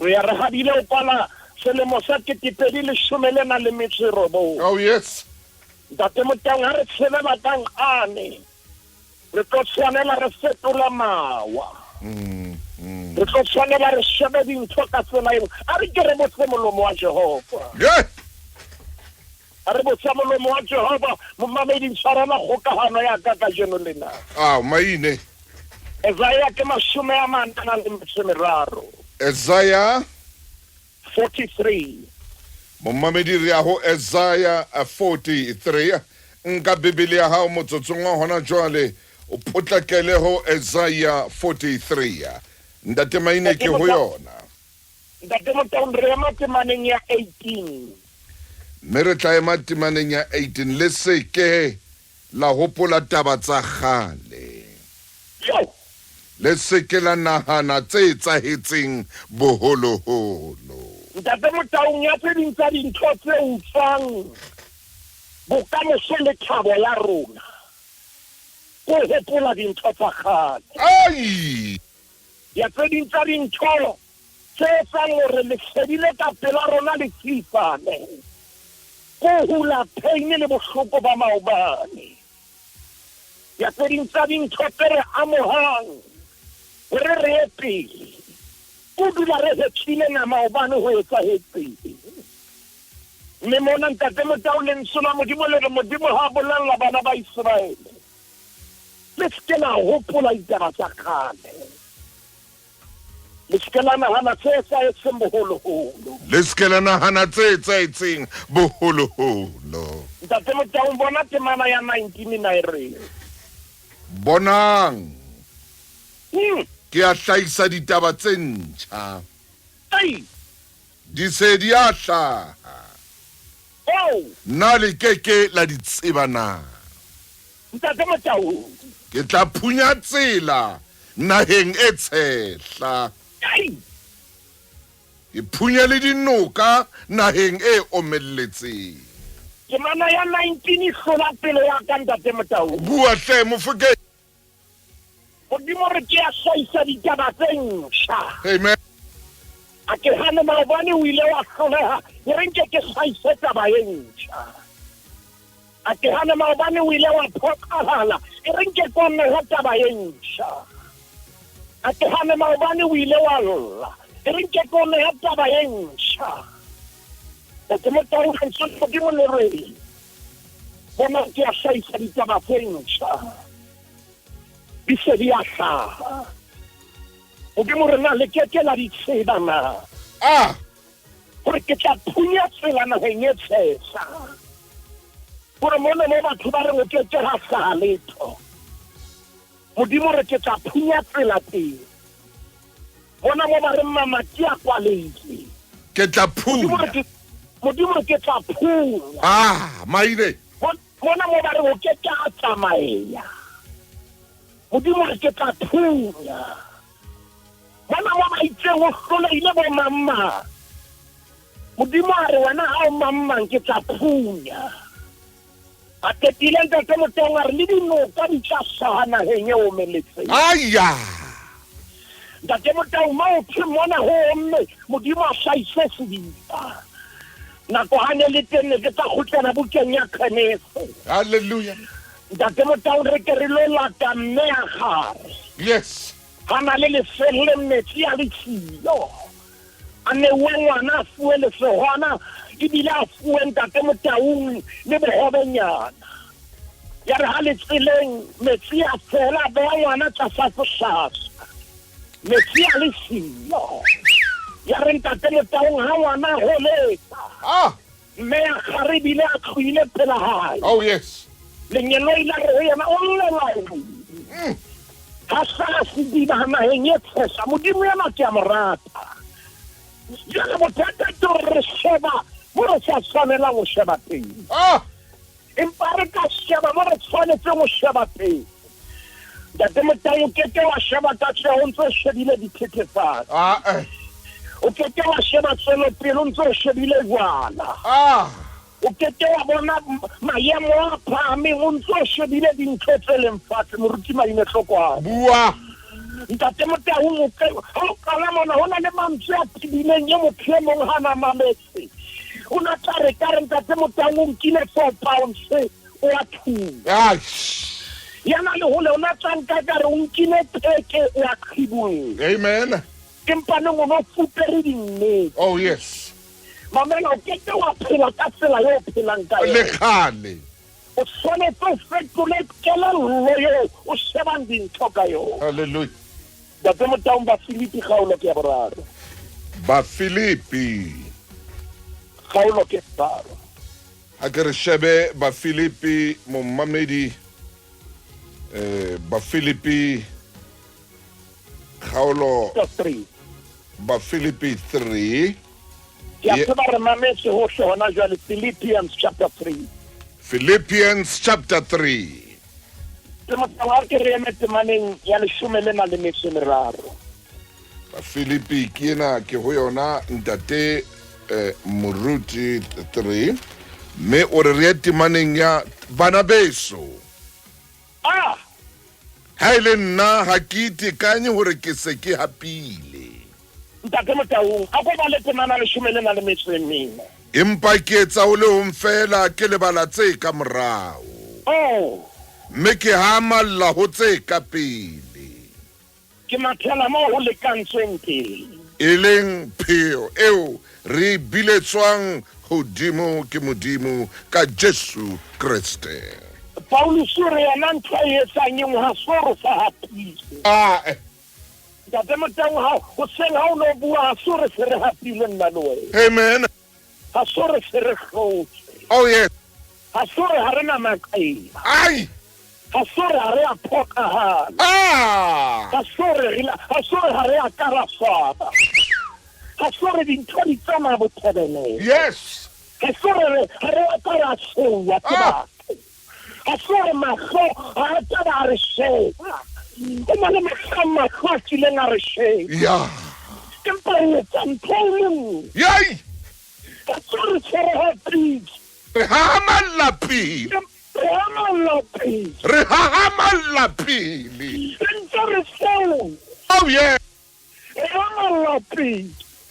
Re a re habile o pala selemo sa 2019. Oh, yes. Ntate Motang ha re tshela tang ane. Re tlo tshwanela re fetola mawa. Re tlo tshwanela re shebe dintho ka tsela eo. A re ke re botse molomo wa Jehova. Yeah. A re botse molomo wa Jehova. Momamedi ntshwarela kgokahano ya ka jeno lena. Maine. Isaiah ke 43. Isaiah 43. Momamedi re a ho Isaiah 43. Nka Bibele ya hao motsotsong wa hona jwale o potlakele ho Isaiah 43. Ntate Maine ke ho yona. Ntate Motang re ema temaneng ya 18. Mme re tla ema temaneng ya 18 le seke la hopola taba tsa kgale. Le seke la nahana tse etsahetseng boholoholo. Ntate Motang ya tse ding tsa dintho tse utlwang bokamoso le thabo ya rona. Ko hopola dintho tsa kgale. Ai! Ya tse ding tsa dintho tse etsang hore lesedi le ka pela rona le tsifame. Ko hula pheine le bohloko ba maobane. Ya tse ding tsa dintho tse re amohang hore re ye pele. Ko dula re hetsile na maobane ho etsahetseng. Mme mona Ntate Motang le nsola Modimo le Modimo ha bolella bana ba Israele. Le seke la hopola ditaba tsa kgale. Le seke la nahana tse etsahetseng boholoholo. Le seke la nahana tse etsahetseng boholoholo. Ntate Motang bona temana ya 19 na re. Bonang. Ke a hlahisa ditaba tse ntjha. Di se di a hlaha. Na le keke la di tseba na. Ntate Motang. Ke tla phunya tsela naheng e tshehla. Ke phunya le dinoka naheng e omelletseng. Ke mana ya 19 hlola pele ya ka Ntate Motang. Bua hle Mofokeng. Modimo re ke a hlahisa ditaba tse ntjha. Amen. A ke hane maobane o ile wa hloleha. E re nke ke hlahise taba e ntjha. A ke hane maobane o ile wa phoqahala. E re nke koneho taba e ntjha. A ke hane maobane o ile wa lla. E re nke koneho taba e ntjha. Ntate Motang ha ntse Modimo le re. Bona ke a hlahisa ditaba tse ntjha. Di se di a hlaha. Modimo re na le keke la di tseba na. Hore ke tla phunya tsela naheng e tshehla. Hore mona mo batho ba re o keke ha hlaha letho. Modimo re ke tla phunya tsela teng. Bona mo ba re mamati a kwaleile. Ke tla phunya. Modimo re ke tla phunya. Maine. Bona mo ba re o keke a tsamaya. Modimo re ke tla phunya. Bona mo ba itseng o hloleile bo mamma. Modimo a re wena ha o mammang ke tla phunya. A ketile Ntate Motang a re le dinoka di tla hlaha naheng e omelletseng. Ntate Motang ma o phe mona ho omme Modimo a hlahise sediba. Nako hane le teng ne ke tla kgutlela bukeng ya Kgeneso. Hallelujah. Ntate Motang re ke re lo lata mme a gare. Yes. Hana le lefelle metsi a le tsilo. A ne ngwana a fuwe lefehwana ebile a fuwe Ntate Motang le bohobenyana. Ya re ha le tseleng metsi a fela beha ngwana tlasa sehlahla. Metsi a le silo. Ya re Ntate Motang ha ngwana a holetsa. Mme a gare ebile a tlohile pela hae. Oh yes. Lenyelo ile re yena o llela. Ha sa sediba naheng e tshehla. Modimo yena ke a mo rata. Jwale bothata ke hore re sheba mo re sa tshwanelang ho sheba teng. Empa re ka sheba mo re tshwanetseng ho sheba teng. Ntate Motang o keke wa sheba ka tjheho ntse o shebile dithethefatsi. O keke wa sheba tswelopele o ntse o shebile jwala. O keke wa bona maemo a phahameng o ntse o shebile dintho tse leng fatshe moruti Maine hloko. Bua. ntate Motaung ha o qala mona hona le mantswe a tibileng ye motho e mong hana mametse o na tla re ka re ntate Motaung kile 4 pounds o a thuwa yana le hole o na tsanka ka re o nkile peke o a khibung. Amen. Empa no mo fupere dinne. Oh yes. Mamela o ke wa phela ka tsela yo phelang ka Le khale. O sone to fetole kela loyo o shebang dintho ka yo. Hallelujah. Ntate Motaung ba Philippi kgaolo ke ya boraro. Ba Philippi. Kgaolo ke boraro. Ha ke re shebe ba Philippi momamedi ba Philippi kgaolo 3. ba Philippi 3. Ya tseba re mametse ho shona jwale Philippians chapter 3. Philippians chapter 3. Temo ke re emetse maneng ya 13. Ba Philippi ke ena ke ho yona ntate Moruti 3 me o re maneng ya bana beso. Ha ile nna ha ke itekanye hore ke se ke hapile. Ntate Motaung a go ba le temana 14. Empa ke etsa o le ho mfela ke lebala tse ka morao. Me ke hamalla ho tse ka pele. Ke mathela mo ho lekantsweng pele. E leng pheo eo re biletswang hodimo ke Modimo ka Jesu Kriste. Paulus re yana ntwa etsang eng ha soro sa hapile. Ntate Motaung ha o seng ha o no bua soro se re hapile nna le wena. Amen. Ha soro se re hlotse. Oh yes. Ha soro ha re na maqeba. Ai. Ha soro ha re a phokahana. Ha soro ha re a karafata. Ha soro dintho di tsamaya bothebelele. Yes. Ha soro ha re a karafewa ke batho. Ha soro mahlo ha a taba re sheba. O na le mahlo a tsileng a re sheba. Ya. Empa re etsa ntho e le nngwe. Yai. Ha soro se re hapile. Re hahamalla pele. Re hahamalla pele. Oh yeah.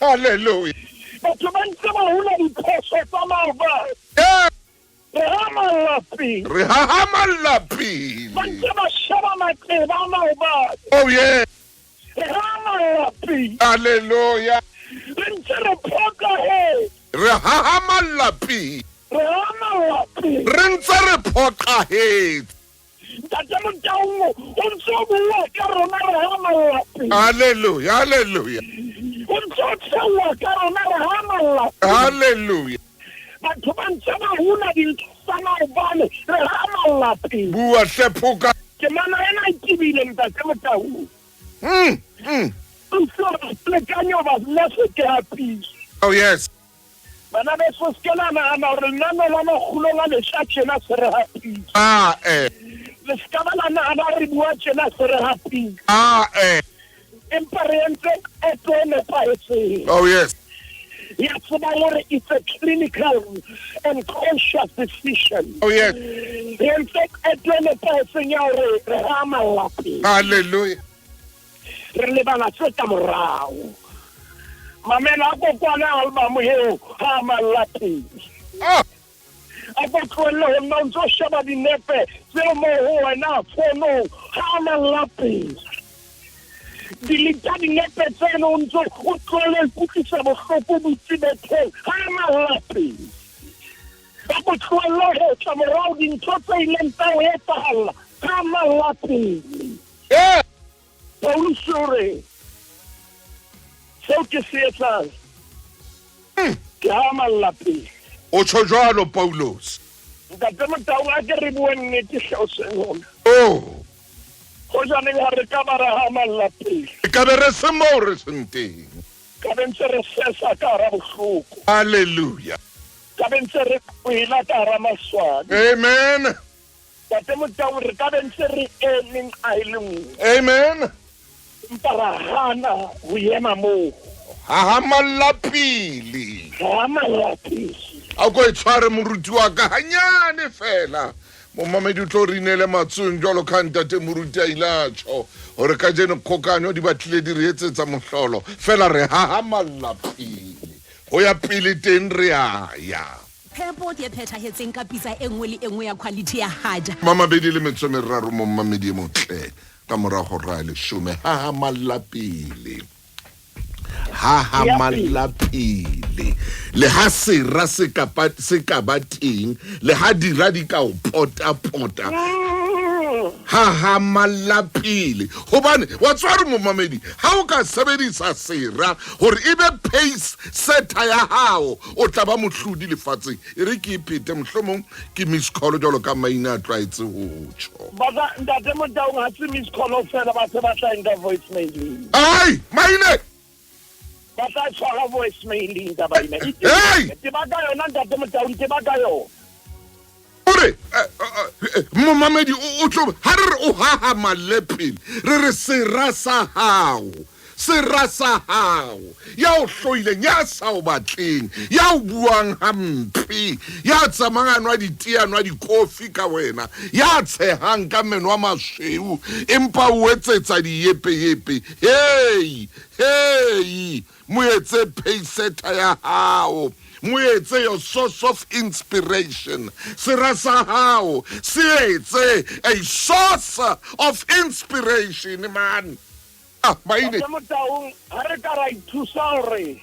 Hallelujah. Yeah. Re hahamalla pele. Oh yeah. Hallelujah. Re hahamalla pele. Re ntse re phokahetse. Hallelujah. Hallelujah. Hallelujah. Bua sephuka. Oh yes. Bana be foskela na hore nna la mogolo la le tshena se re hapile. Le skabala na re bua tshena se re hapile. Empa re entse etone paetse. Oh yes. Ya tseba hore it's a clinical and conscious decision. Oh yes. Re entse etone paetse ya hore re hamalla pele. Hallelujah. Re le bana tse ka morao. Mamela go kwana album heo ha malapile. A go tloela ho nna ntse sheba dinepe tse mo ho wena fono ha malapile. Dilita dinepe tse no ntse o tloela kutlisa bohloko botsibetheng ha malapile. Ba go tloela ho tsa morao dintho tse ileng tsa ho etsahala ha malapile. Paulus re so ke se etsang ke hamalla pele. O tsho jwalo Paulos. Ntate Motaung a ke re bue nnete hloseng. Go jane ha re ka ba ra hamalla pele. Ka be re se mo re senteng. Ka be ntse re sesa ka ra bohloko. Hallelujah. Ka be ntse re kwela ka ra maswadi. Amen. Ntate Motaung re ka be ntse re emeng a ileng. Amen. Mparahana ho yema mo. Hahamalla pele. Hamalla pele. A go tshware moruti wa ka hanyane fela Momamedi o tlo re inele matsong jalo ka ntate moruti a ile a tjho gore ka jeno kgokanyo di batlile di re etsetsa mohlolo fela re hahamalla pele go ya pele teng re ya phepo di phethahetseng ka pisa engwe le engwe ya quality ya haja Mamabedi le metso meraro mo Mamedi e motle ka morago ra le some hahamalla pele hahamalla pele le ha sera se ka ba teng le ha dira di ka o pota hahamalla pele hobane wa tsware mo Mamedi ha o ka sebedisa sera gore e be pace setter ya hao o tla ba mohlodi lefatseng e re ke iphete mohlomong ke miss call jalo ka maina a tlaetse ho tsho Baba ntate Motaung ha se miss call fela ba se ba tla nka voicemail ai maine ba tla tshwara voicemail ka ba ina ke ba ka yona ntate Motaung ke ba ka yona ore Mamedi o tlo ha re o hahamalle pele re re sera sa hao ya o hloileng ya sa o batleng ya o buang hampe ya tsamanganwa diteanwa dikofi ka wena ya tshehang ka meno a masweu empa o etsetsa diyepe hey moetse payseta ya hao moetse your source of inspiration sera sa hao se etse a source of inspiration man maine Motaung ha re ka ra ithusa hore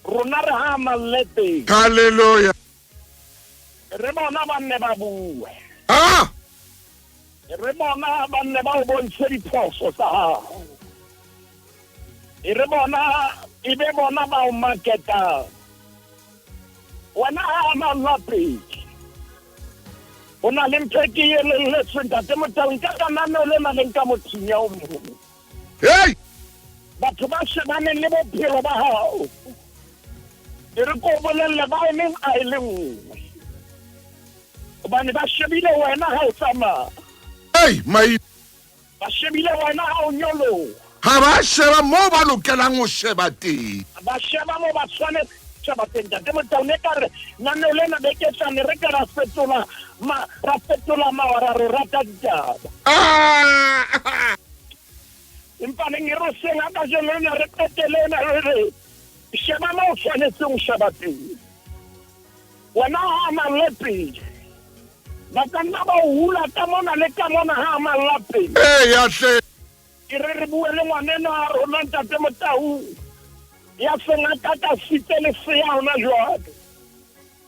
rona re hamalle teng hallelujah re bona banne ba bue re bona banne ba o bontshe diphoso tsa hao re bona e be bona ba o marketa wena hamalla pele o na le mpeki ye le ntate Motaung ka kanano le na le ka mothinya o mongwe hey batho ba shebane le bophelo ba hao e re ko bolelle ba e leng a e le nngwe hobane ba shebile wena ha o tsamaya hey mai ba shebile wena ha o nyoloha ha ba sheba mo ba lokelang o sheba teng ba sheba mo ba tshwane sheba teng ntate Motaung ka re nane le na beke tsane re ka ra fetola mawara re rata ditaba empa ne ngero senga ka jeno ne re petele na re sheba mo o tshwanetseng sheba teng wena ha malepi ba ka nna ba hula ka mona le ka mona ha malapi ya hle ke re bue le ngwanena a rona ntate Motaung ya senga ka fitele se ya ona jwale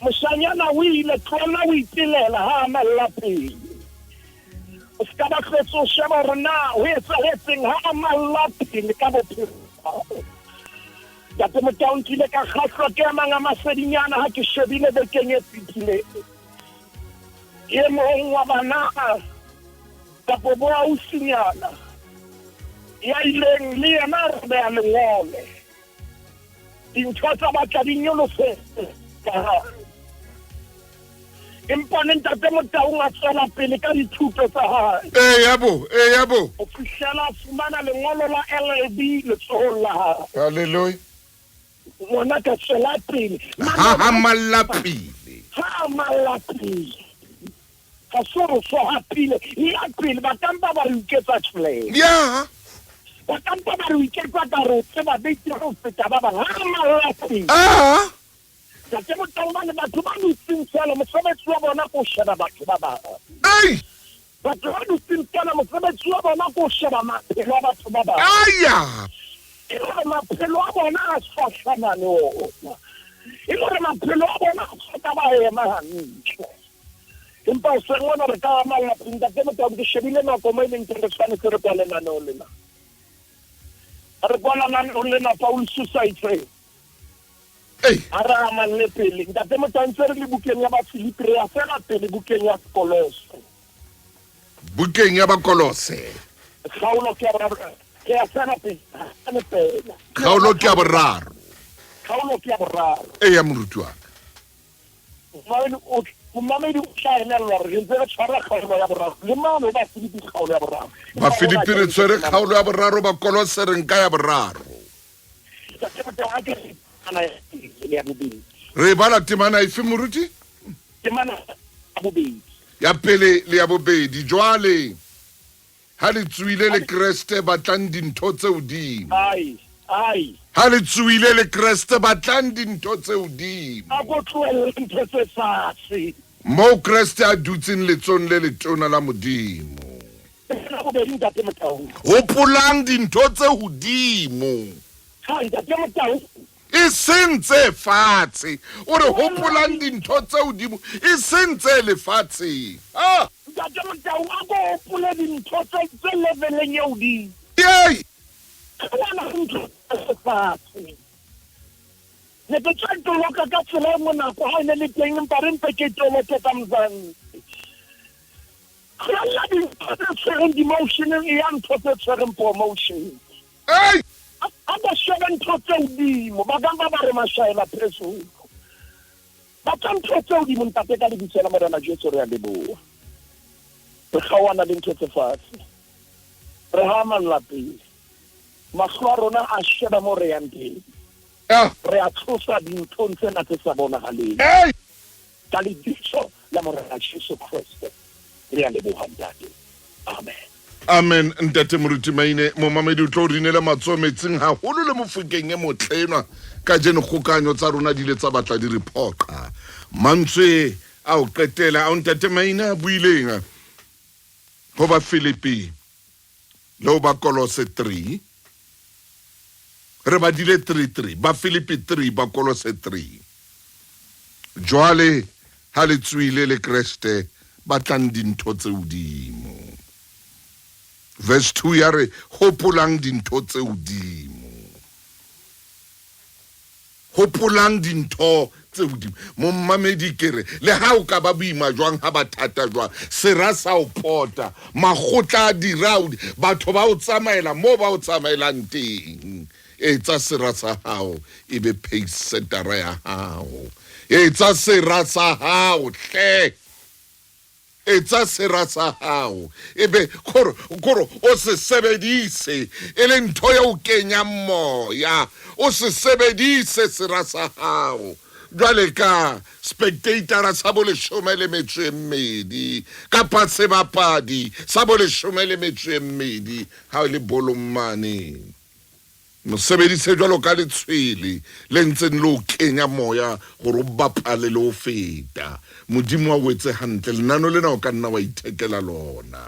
moshanyana o ile tlona o itilela ha malapi o ska ba kgetso sheba rona o etsahetseng ha malapi le ka bophelo ntate Motaung kile ka kgahlwa ke manga masedinyana ha ke shebile bekeng e fitileng ye mong wa bana kapo bo ausinyana ya ileng le yena re be a lengole dintho tsa batla di nyolose empa ntate Motaung a tswela pele ka dithuto tsa hae yabo o fihlela fumana lengolo la LLB letsohong la hae hallelujah mona ka tswela pele hahamalla pele ka soro so hapile ya pele ba kampa ba re uketsa tshole ya ba kampa ba re uketsa ka re tseba betse go feta ba bang hamalapile ntate Motaung ba ne batho ba ntsintshela mosebetsi wa bona ko sheba batho ba bang batho ba ntsintshela mosebetsi wa bona ko sheba maphelo a batho ba bang e re maphelo a bona a swahlana le ona e re maphelo a bona a tshota ba ema hantle empa o se ngwana re ka malapeng ntate Motaung ke shebile nako mo e leng re tshwanetse re kwale naneo lena re kwala naneo lena Paul suicide ara amalle pele ntate Motaung re le bukeng ya ba Philippi re ya fela pele bukeng ya Kolose kgaolo ke ya fela pele kgaolo ke ya boraro ya moruti wa Mamedi o tlaenelwa re ntse re tshwara kgaolo ya boraro le mano ba Philippi kgaolo ya boraro ba Philippi re tsere kgaolo ya boraro ba Kolose re nka ya boraro re bala temana ife moruti temana bobedi. ya pele le ya bobedi jwale ha le tsuile le Kreste batlang dintho tse hodimo ai ha le tsuile le Kreste batlang dintho tse hodimo a go tlohella ntho tse fatshe mo Kreste a dutseng letsong le letona la modimo la bobedi ntate Motau hopolang dintho tse hodimo ha ntate Motau e sentse fatshe o re hopolang dintho tse hodimo e sentse lefatshe ntate Motau a go hopole dintho tse leveleng e hodimo yei wena ntho tse fatshe ne ke tshwantoloka ka tsela e monako ha ne le teng empa re mpe ke toloke ka mzansi Kaya dintho tse tshwereng demotion e ya ntho tse tshwereng promotion aba sheba ntho tse hodimo ba gamba ba re mashayela phezulu ba tla ntho tse hodimo ntate ka lebitso la Morena Jesu re a leboha re kgawana le ntho tse fatshe re hama lapeng mahlo a rona a sheba mo re yang teng re a tlosa dinthong tsena tse sa bonagaleng ka lebitso la Morena Jesu Kriste re a leboha ntate amen amen ntate moruti maine mo mamedi o tlo rinela matso metsing haholo le mofukeng e motlenwa ka jeno kgokanyo tsa rona di le tsa batla di reporta mantswe a o qetela a ntate maine a buileng ho ba Philippi lo ba Kolose 3 re ba dile 3:3 ba Philippi 3 ba Kolose 3 jwale ha le tswile le Kreste batlang dintho tse hodimo verse 2 ya re hopolang dintho tse hodimo hopolang dintho tse hodimo mo mmamedi kere le ha o ka ba boima jwang ha ba thata jwang sera sa o pota magotla a diraudi batho ba o tsamaela mo ba o tsamaelang teng etsa sera sa hao e be pace setara ya hao etsa sera sa hao hle etsa sera sa hao ebe koro o se sebedise e le ntho ya o kenya moya o se sebedise sera sa hao jwale ka spectator sa bo 12 kapa sebapadi sa bo 12 ha le bolomane mo sebedise jwalo ka letshwele le ntseng le o kenya moya gore o bapale le o feta modimo wa wetse hantle lenano lena o ka nna wa ithekela lona